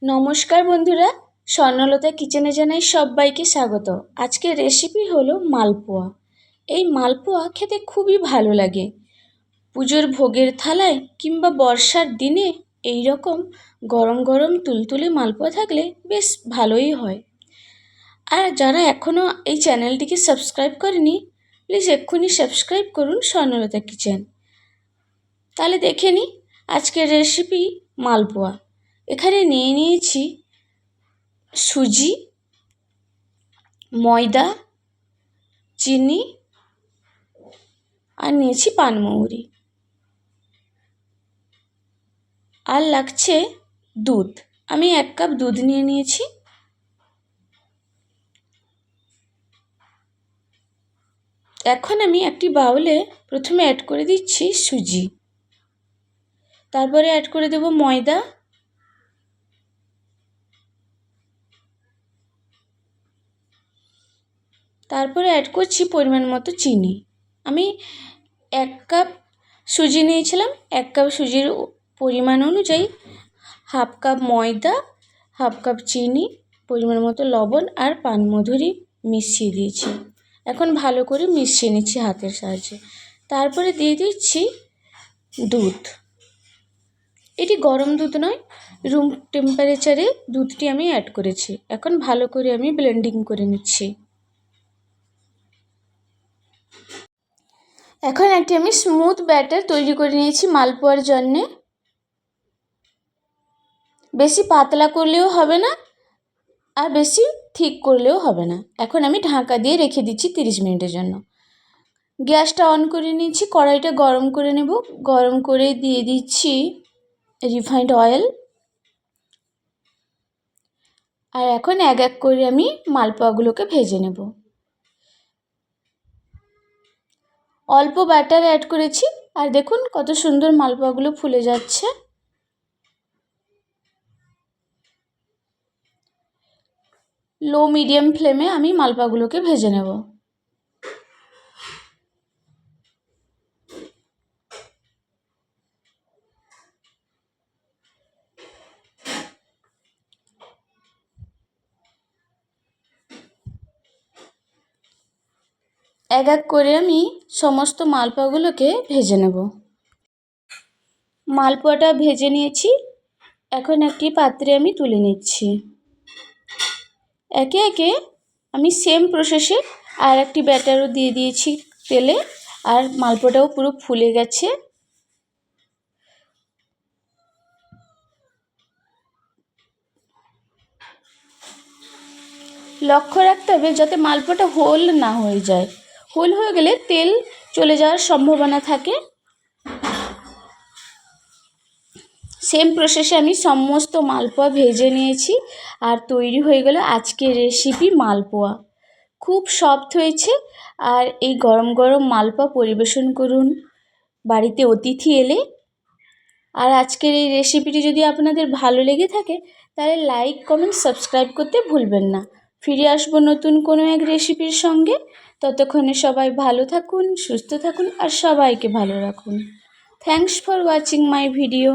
নমস্কার বন্ধুরা, স্বর্ণলতা কিচেনে জানাই সবাইকে স্বাগত। আজকের রেসিপি হলো মালপোয়া। এই মালপোয়া খেতে খুবই ভালো লাগে। পুজোর ভোগের থালায় কিংবা বর্ষার দিনে এই রকম গরম গরম তুলতুলে মালপোয়া থাকলে বেশ ভালোই হয়। আর যারা এখনও এই চ্যানেলটিকে সাবস্ক্রাইব করেনি, প্লিজ এক্ষুনি সাবস্ক্রাইব করুন স্বর্ণলতা কিচেন। তাহলে দেখে নিই আজকের রেসিপি মালপোয়া। এখানে নিয়ে নিয়েছি সুজি, ময়দা, চিনি আর নিয়েছি পানমৌরি, আর লাগছে দুধ। আমি 1 কাপ দুধ নিয়ে নিয়েছি। এখন আমি একটি বাউলে প্রথমে অ্যাড করে দিচ্ছি সুজি, তারপরে অ্যাড করে দেব ময়দা, তারপরে অ্যাড করছি পরিমাণ মতো চিনি। আমি 1 কাপ সুজি নিয়েছিলাম, 1 কাপ সুজির পরিমাণ অনুযায়ী 1/2 কাপ ময়দা, 1/2 কাপ চিনি, পরিমাণ মতো লবণ আর পানমধুরি মিশিয়ে দিয়েছি। এখন ভালো করে মিশিয়ে নিচ্ছি হাতের সাহায্যে। তারপরে দিয়ে দিচ্ছি দুধ। এটি গরম দুধ নয়, রুম টেম্পারেচারে দুধটি আমি অ্যাড করেছি। এখন ভালো করে আমি ব্লেন্ডিং করে নিচ্ছি। এখন একটি আমি স্মুথ ব্যাটার তৈরি করে নিয়েছি মালপোয়ার জন্যে। বেশি পাতলা করলেও হবে না আর বেশি ঠিক করলেও হবে না। এখন আমি ঢাকা দিয়ে রেখে দিচ্ছি 30 মিনিটের জন্য। গ্যাসটা অন করে নিচ্ছি, কড়াইটা গরম করে নেব। গরম করে দিয়ে দিচ্ছি রিফাইন্ড অয়েল। আর এখন এক এক করে আমি মালপোয়াগুলোকে ভেজে নেব। অল্প ব্যাটার অ্যাড করেছি আর দেখুন কত সুন্দর মালপোয়াগুলো ফুলে যাচ্ছে। লো মিডিয়াম ফ্লেমে আমি মালপোয়াগুলোকে ভেজে নেব। এক এক করে আমি সমস্ত মালপোয়াগুলোকে ভেজে নেব। মালপোয়াটা ভেজে নিয়েছি, এখন একটি পাত্রে আমি তুলে নিচ্ছি। একে একে আমি সেম প্রসেসে আর একটি ব্যাটারও দিয়ে দিয়েছি তেলে, আর মালপোয়াটাও পুরো ফুলে গেছে। লক্ষ্য রাখতে হবে যাতে মালপোয়াটা হোল না হয়ে যায়। হোল হয়ে গেলে তেল চলে যাওয়ার সম্ভাবনা থাকে। সেম প্রসেসে আমি সমস্ত মালপোয়া ভেজে নিয়েছি আর তৈরি হয়ে গেল আজকের রেসিপি মালপোয়া। খুব সফট হয়েছে। আর এই গরম গরম মালপোয়া পরিবেশন করুন বাড়িতে অতিথি এলে। আর আজকের এই রেসিপিটি যদি আপনাদের ভালো লেগে থাকে তাহলে লাইক, কমেন্ট, সাবস্ক্রাইব করতে ভুলবেন না। ফিরে আসবো নতুন কোনো এক রেসিপির সঙ্গে। ততক্ষণে সবাই ভালো থাকুন, সুস্থ থাকুন আর সবাইকে ভালো রাখুন। Thanks for watching my video.